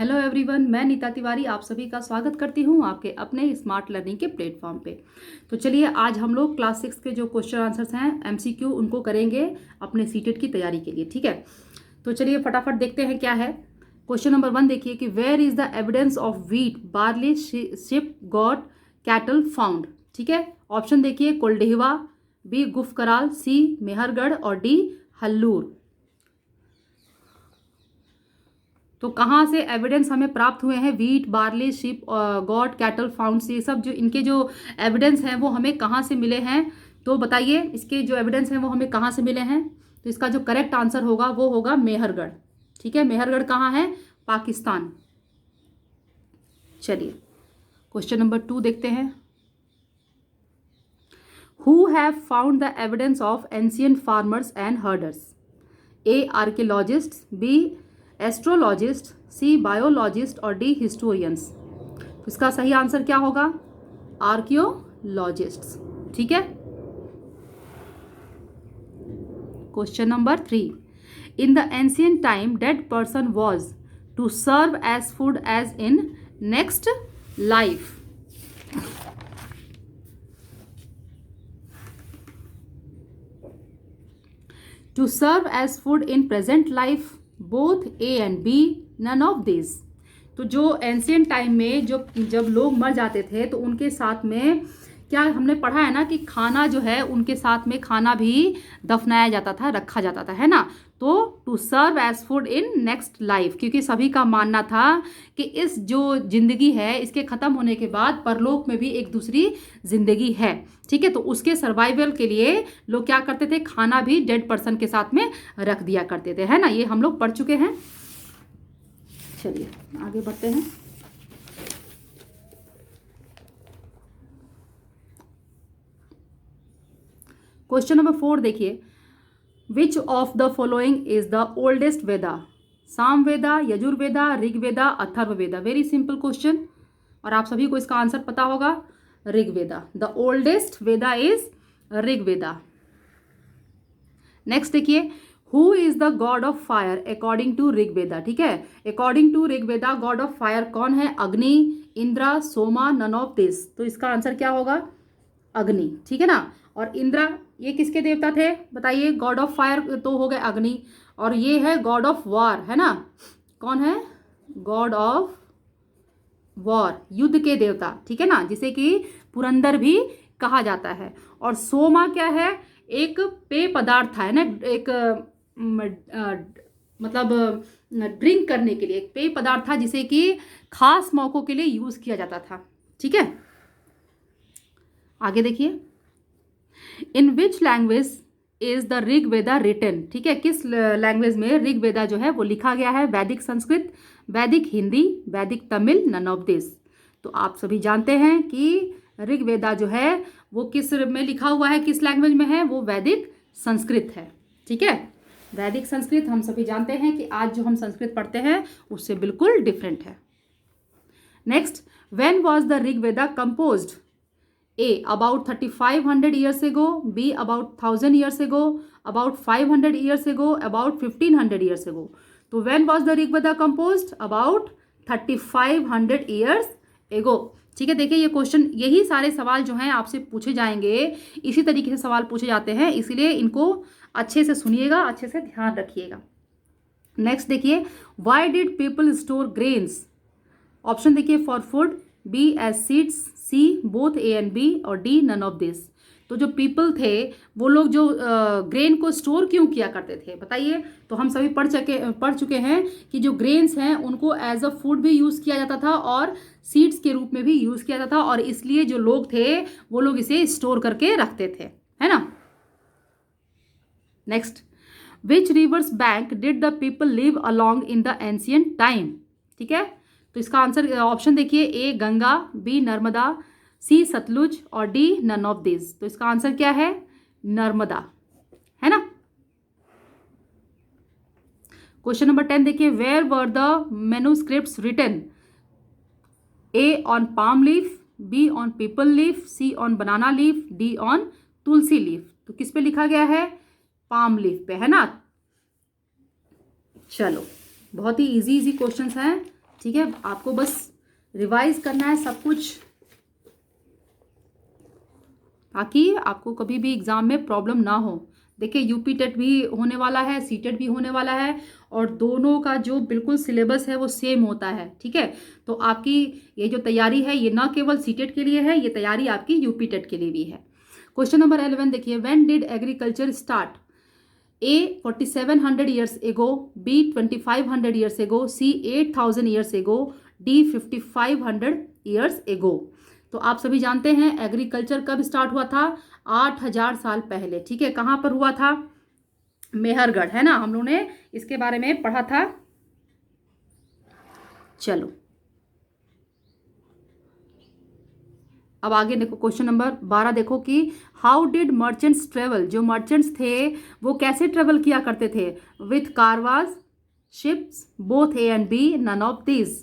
Hello everyone, मैं नीता तिवारी आप सभी का स्वागत करती हूँ आपके अपने स्मार्ट लर्निंग के प्लेटफॉर्म पे। तो चलिए आज हम लोग क्लास 6 के जो क्वेश्चन आंसर्स हैं एमसीक्यू उनको करेंगे अपने सीटेट की तैयारी के लिए। ठीक है, तो चलिए फटाफट देखते हैं क्या है। क्वेश्चन नंबर 1 देखिए कि where is the evidence of wheat barley sheep goat cattle found. ठीक है, ऑप्शन देखिए कोल्डेहवा, बी गुफकराल, सी मेहरगढ़ और डी हल्लूर। तो कहाँ से एविडेंस हमें प्राप्त हुए हैं? Wheat barley sheep goat cattle found से, ये सब जो इनके जो एविडेंस हैं वो हमें कहाँ से मिले हैं? तो बताइए इसके जो एविडेंस हैं वो हमें कहाँ से मिले हैं? तो इसका जो करेक्ट आंसर होगा वो होगा मेहरगढ़। ठीक है, मेहरगढ़ कहाँ है? पाकिस्तान। चलिए क्वेश्चन नंबर 2 देखते हैं। Who have found the evidence of ancient farmers and herders? A archaeologist, B astrologist, C biologist और डी हिस्टोरियंस। तो इसका सही आंसर क्या होगा? आर्कियोलॉजिस्ट्स। ठीक है। Question number 3, in the ancient time dead person was to serve as food as in next life. To serve as food in present life, both A and B, none of these। तो जो ancient time में जब लोग मर जाते थे तो उनके साथ में क्या हमने पढ़ा है ना कि खाना जो है उनके साथ में खाना भी दफनाया जाता था, रखा जाता था, है ना। तो to serve as food in next life, क्योंकि सभी का मानना था कि इस जो जिंदगी है इसके ख़त्म होने के बाद परलोक में भी एक दूसरी जिंदगी है। ठीक है, तो उसके सर्वाइवल के लिए लोग क्या करते थे? खाना भी डेड पर्सन के साथ में रख दिया करते थे, है ना। ये हम लोग पढ़ चुके हैं। चलिए आगे बढ़ते हैं। क्वेश्चन नंबर 4 देखिए, which of the following is the oldest Veda? Samaveda, Yajurveda, Rigveda, Atharvaveda. Very simple question और आप सभी को इसका आंसर पता होगा, Rigveda. The oldest Veda is Rigveda. Next देखिए, who is the god of fire according to Rigveda? ठीक है, according to Rigveda god of fire कौन है? Agni, Indra, Soma, none of this. तो इसका आंसर क्या होगा? अग्नि। ठीक है ना। और इंद्रा ये किसके देवता थे बताइए? गॉड ऑफ फायर तो हो गए अग्नि, और ये है गॉड ऑफ वॉर, है ना। कौन है? गॉड ऑफ वॉर, युद्ध के देवता। ठीक है ना, जिसे कि पुरंदर भी कहा जाता है। और सोमा क्या है? एक पेय पदार्थ था, है ना, एक मतलब ड्रिंक करने के लिए एक पेय पदार्थ था जिसे कि खास मौकों के लिए यूज किया जाता था। ठीक है, आगे देखिए, in which language is the Rigveda written? ठीक है, किस लैंग्वेज में ऋग्वेदा जो है वो लिखा गया है? वैदिक संस्कृत, वैदिक हिंदी, वैदिक तमिल, नन ऑफ दिस। तो आप सभी जानते हैं कि ऋग्वेदा जो है वो किस में लिखा हुआ है, किस लैंग्वेज में है? वो वैदिक संस्कृत है। ठीक है, वैदिक संस्कृत हम सभी जानते हैं कि आज जो हम संस्कृत पढ़ते हैं उससे बिल्कुल डिफरेंट है। Next, when was the Rigveda composed? A about 3500 years ago, B about 1000 years ago, about 500 years ago, about 1500 years ago। तो when was the Rig Veda composed? About 3500 years ago। ठीक है, देखिए ये क्वेश्चन, यही सारे सवाल जो हैं आपसे पूछे जाएंगे, इसी तरीके से सवाल पूछे जाते हैं, इसीलिए इनको अच्छे से सुनिएगा, अच्छे से ध्यान रखिएगा। नेक्स्ट देखिए, why did people store grains? Option देखिए, for food, B as seeds, C both A and B और डी नन ऑफ दिस। तो जो पीपल थे वो लोग जो ग्रेन को स्टोर क्यों किया करते थे बताइए? तो हम सभी पढ़ चुके हैं कि जो ग्रेन्स हैं उनको एज अ फूड भी यूज़ किया जाता था और सीड्स के रूप में भी यूज़ किया जाता था, और इसलिए जो लोग थे वो लोग इसे स्टोर करके रखते थे, है ना। Next, which reverse bank did the people live along in the ancient time? ठीक है, तो इसका आंसर ऑप्शन देखिए, ए गंगा, बी नर्मदा, सी सतलुज और डी नन ऑफ दिस। तो इसका आंसर क्या है? नर्मदा, है ना। क्वेश्चन नंबर 10 देखिए, where were the manuscripts written? A on palm leaf, B on peepal leaf, C on banana leaf, D on tulsi leaf. तो किस पे लिखा गया है? पाम लीफ पे, है ना। चलो बहुत ही इजी क्वेश्चंस हैं, ठीक है, आपको बस रिवाइज करना है सब कुछ, ताकि आपको कभी भी एग्जाम में प्रॉब्लम ना हो। देखिए यूपी टेट भी होने वाला है, सी टेट भी होने वाला है, और दोनों का जो बिल्कुल सिलेबस है वो सेम होता है। ठीक है, तो आपकी ये जो तैयारी है ये ना केवल सी टेट के लिए है, ये तैयारी आपकी यूपी टेट के लिए भी है। क्वेश्चन नंबर 11 देखिए, when did agriculture start? A 4700 years ago, B 2500 years ago, C 8000 years ago, D 5500 years ago। तो आप सभी जानते हैं एग्रीकल्चर कब स्टार्ट हुआ था? 8000 साल पहले। ठीक है, कहाँ पर हुआ था? मेहरगढ़, है ना, हम लोगों ने इसके बारे में पढ़ा था। चलो अब आगे देखो, क्वेश्चन नंबर 12 देखो कि हाउ डिड मर्चेंट्स ट्रेवल? जो मर्चेंट्स थे वो कैसे ट्रेवल किया करते थे? With caravans, ships, both A and B, none of this.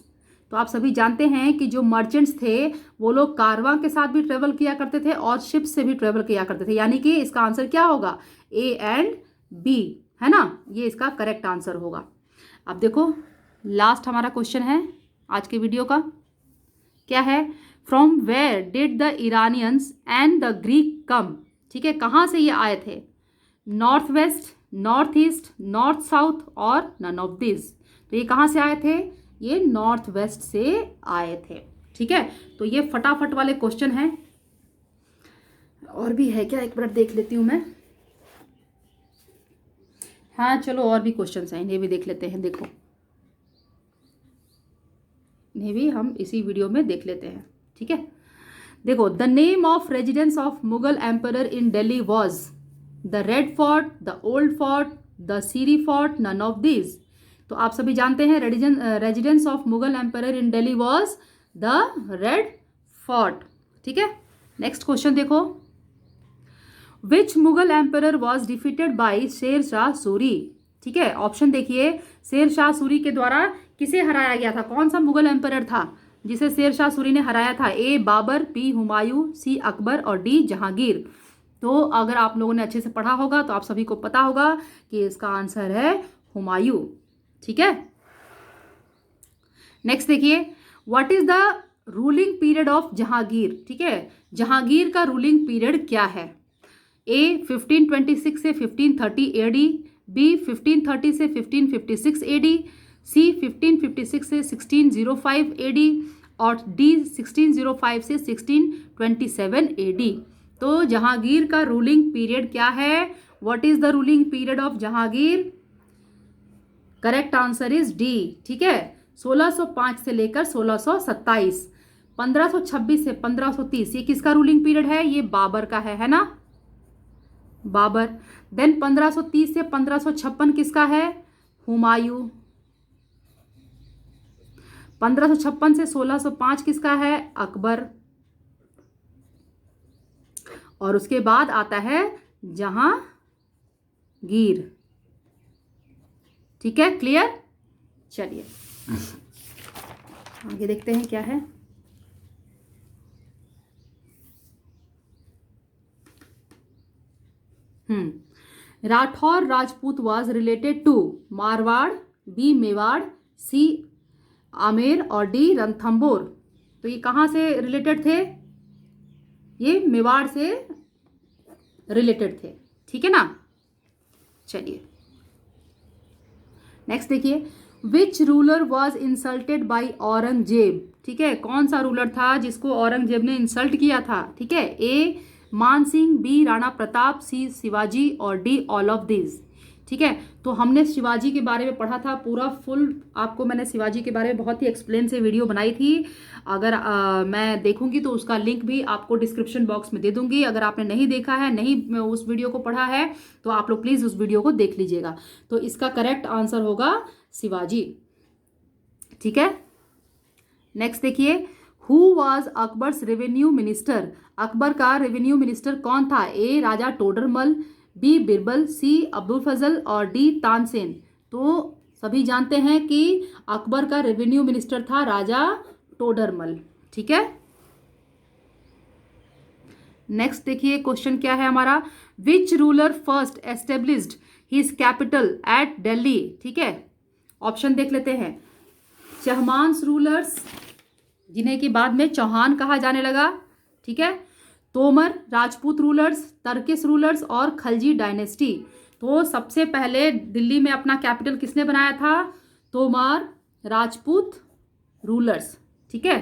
तो आप सभी जानते हैं कि जो मर्चेंट्स थे वो लोग कारवां के साथ भी ट्रेवल किया करते थे और शिप्स से भी ट्रेवल किया करते थे, यानी कि इसका आंसर क्या होगा? ए एंड बी, है ना, ये इसका करेक्ट आंसर होगा। अब देखो लास्ट हमारा क्वेश्चन है आज के वीडियो का, क्या है? From where did the Iranians and the Greek come? ठीक है, कहाँ से ये आए थे? North west, north east, north south और नन ऑफ दिस। तो ये कहाँ से आए थे? ये नॉर्थ वेस्ट से आए थे। ठीक है, तो ये फटाफट वाले क्वेश्चन हैं। और भी है क्या? एक मिनट देख लेती हूँ मैं। हाँ चलो, और भी क्वेश्चन हैं, इन्हें भी देख लेते हैं। देखो इन्हें भी हम इसी वीडियो में देख लेते हैं। ठीक है, देखो, the name of residence of Mughal emperor in Delhi was the Red Fort, the Old Fort, the Siri Fort, none of this. तो आप सभी जानते हैं residence of Mughal emperor in Delhi was the Red Fort. ठीक है, नेक्स्ट क्वेश्चन देखो, which Mughal emperor was defeated by Sher Shah Suri? ठीक है, ऑप्शन देखिए, शेर शाह सूरी के द्वारा किसे हराया गया था? कौन सा मुगल एम्परर था जिसे शेर शाह सूरी ने हराया था? ए बाबर, बी हुमायूं, सी अकबर और डी जहांगीर। तो अगर आप लोगों ने अच्छे से पढ़ा होगा तो आप सभी को पता होगा कि इसका आंसर है हुमायूं। ठीक है, नेक्स्ट देखिए, what is the ruling period of Jahangir? ठीक है, जहांगीर का रूलिंग पीरियड क्या है? ए 1526 से 1530 एडी, बी 1530 से 1556 एडी, सी 1556 से 1605 एडी और डी 1605 से 1627 एडी। तो जहांगीर का रूलिंग पीरियड क्या है? What is the ruling period of Jahangir? Correct answer is D. ठीक है, 1605 से लेकर 1627, 1526 से 1530 ये किसका रूलिंग पीरियड है? ये बाबर का है ना, बाबर। देन 1530 से 1556 किसका है? हुमायूं। 1556 से 1605 किसका है? अकबर। और उसके बाद आता है जहांगीर। ठीक है, क्लियर? चलिए आगे देखते हैं क्या है। Rathore Rajput was related to Marwar, B Mewar, C Amer और डी रणथंभौर। तो ये कहाँ से रिलेटेड थे? ये मेवाड़ से रिलेटेड थे। ठीक है ना, चलिए नेक्स्ट देखिए, which ruler was insulted by Aurangzeb? ठीक है, कौन सा रूलर था जिसको औरंगजेब ने इंसल्ट किया था? ठीक है, ए मान सिंह, बी राणा प्रताप, सी शिवाजी और डी ऑल ऑफ दिस। ठीक है, तो हमने शिवाजी के बारे में पढ़ा था पूरा फुल, आपको मैंने शिवाजी के बारे में बहुत ही एक्सप्लेन से वीडियो बनाई थी। अगर मैं देखूंगी तो उसका लिंक भी आपको डिस्क्रिप्शन बॉक्स में दे दूंगी। अगर आपने नहीं देखा है, नहीं उस वीडियो को पढ़ा है, तो आप लोग प्लीज़ उस वीडियो को देख लीजिएगा। तो इसका करेक्ट आंसर होगा शिवाजी। ठीक है, नेक्स्ट देखिए, who was Akbar's revenue minister? Akbar का रेवेन्यू मिनिस्टर कौन था? ए राजा टोडरमल, बी बिरबल, सी अब्दुल फजल और डी तानसेन। तो सभी जानते हैं कि अकबर का रेवेन्यू मिनिस्टर था राजा टोडरमल। ठीक है, नेक्स्ट देखिए क्वेश्चन क्या है हमारा, which ruler first established his capital eight Delhi? ठीक है, ऑप्शन देख लेते हैं, चहमांस रूलर्स, जिन्हें कि बाद में चौहान कहा जाने लगा, ठीक है। Tomar Rajput rulers, Turkish rulers और खलजी डायनेस्टी। तो सबसे पहले दिल्ली में अपना कैपिटल किसने बनाया था? तोमर राजपूत रूलर्स, ठीक है।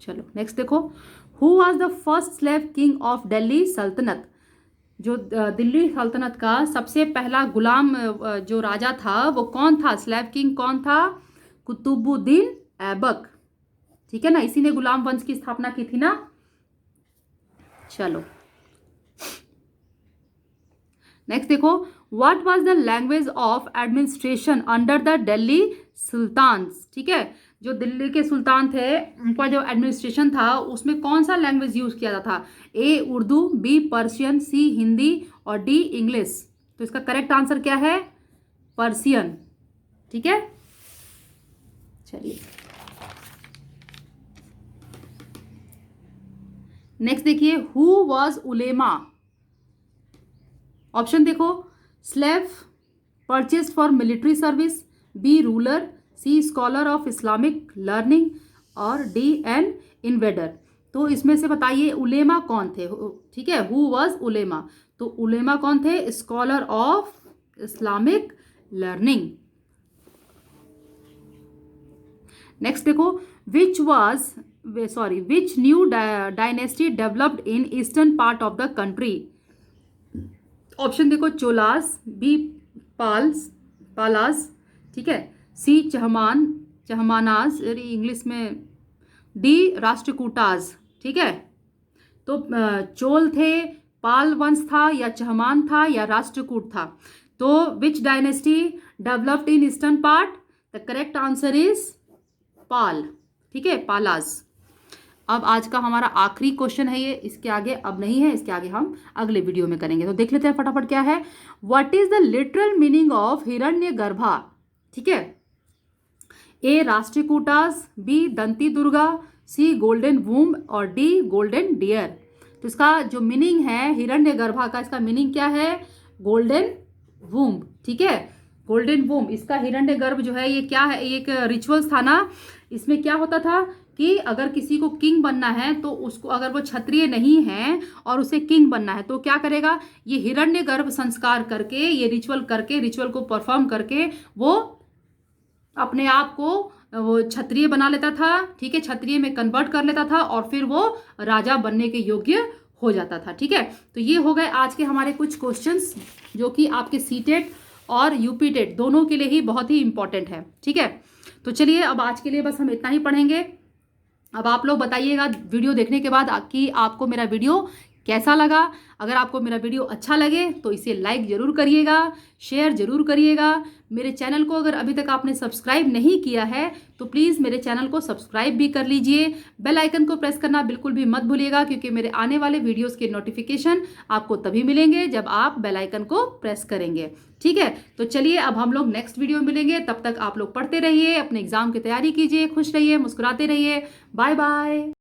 चलो नेक्स्ट देखो, who was the first slave king of Delhi सल्तनत। जो दिल्ली सल्तनत का सबसे पहला गुलाम जो राजा था वो कौन था? स्लेव किंग कौन था? कुतुबुद्दीन ऐबक, ठीक है ना, इसी ने गुलाम वंश की स्थापना की थी ना। चलो नेक्स्ट देखो, what was the language of administration under the Delhi sultans, ठीक है। जो दिल्ली के सुल्तान थे उनका जो एडमिनिस्ट्रेशन था उसमें कौन सा लैंग्वेज यूज किया जाता था? ए उर्दू, बी पर्शियन, सी हिंदी और डी इंग्लिश। तो इसका करेक्ट आंसर क्या है? पर्शियन, ठीक है। चलिए नेक्स्ट देखिए, हु वाज उलेमा। ऑप्शन देखो, slave, purchased for military service, B ruler, C scholar of Islamic learning और डी एन इन्वेडर। तो इसमें से बताइए उलेमा कौन थे, ठीक है। हु वाज उलेमा, तो उलेमा कौन थे? Scholar of Islamic learning. Next देखो, which new dynasty developed in eastern part of the country. Option देखो, चोलास, बी पालास, ठीक है, सी चहमानाज इंग्लिश में, डी राष्ट्रकूटाज, ठीक है। तो चोल थे, पाल वंश था या चहमान था या राष्ट्रकूट था। तो which dynasty developed in eastern part? The correct answer is Pala, ठीक है, पालास। अब आज का हमारा आखिरी क्वेश्चन है ये, इसके आगे अब नहीं है, इसके आगे हम अगले वीडियो में करेंगे। तो देख लेते हैं फटाफट क्या है। What is the literal meaning of Hiranyagarbha, ठीक है। A Rashtrakutas, B Dantidurga, C golden womb और डी गोल्डन डियर। तो इसका जो मीनिंग है हिरण्यगर्भा का, इसका मीनिंग क्या है? गोल्डन वूम, ठीक है, गोल्डन वूम। इसका हिरण्यगर्भ जो है ये क्या है? एक रिचुअल्स था ना, इसमें क्या होता था कि अगर किसी को किंग बनना है तो उसको, अगर वो क्षत्रिय नहीं है और उसे किंग बनना है तो क्या करेगा? ये हिरण्यगर्भ संस्कार करके, ये रिचुअल को परफॉर्म करके वो अपने आप को वो क्षत्रिय बना लेता था, ठीक है, क्षत्रिय में कन्वर्ट कर लेता था और फिर वो राजा बनने के योग्य हो जाता था, ठीक है। तो ये हो गए आज के हमारे कुछ क्वेश्चंस जो कि आपके सीटेट और यूपीटेट दोनों के लिए ही बहुत ही इंपॉर्टेंट है, ठीक है। तो चलिए अब आज के लिए बस हम इतना ही पढ़ेंगे। अब आप लोग बताइएगा वीडियो देखने के बाद कि आपको मेरा वीडियो कैसा लगा। अगर आपको मेरा वीडियो अच्छा लगे तो इसे लाइक ज़रूर करिएगा, शेयर ज़रूर करिएगा। मेरे चैनल को अगर अभी तक आपने सब्सक्राइब नहीं किया है तो प्लीज़ मेरे चैनल को सब्सक्राइब भी कर लीजिए। बेल आइकन को प्रेस करना बिल्कुल भी मत भूलिएगा, क्योंकि मेरे आने वाले वीडियोज़ के नोटिफिकेशन आपको तभी मिलेंगे जब आप बेल आइकन को प्रेस करेंगे, ठीक है। तो चलिए अब हम लोग नेक्स्ट वीडियो में मिलेंगे, तब तक आप लोग पढ़ते रहिए, अपने एग्जाम की तैयारी कीजिए, खुश रहिए, मुस्कुराते रहिए। Bye bye.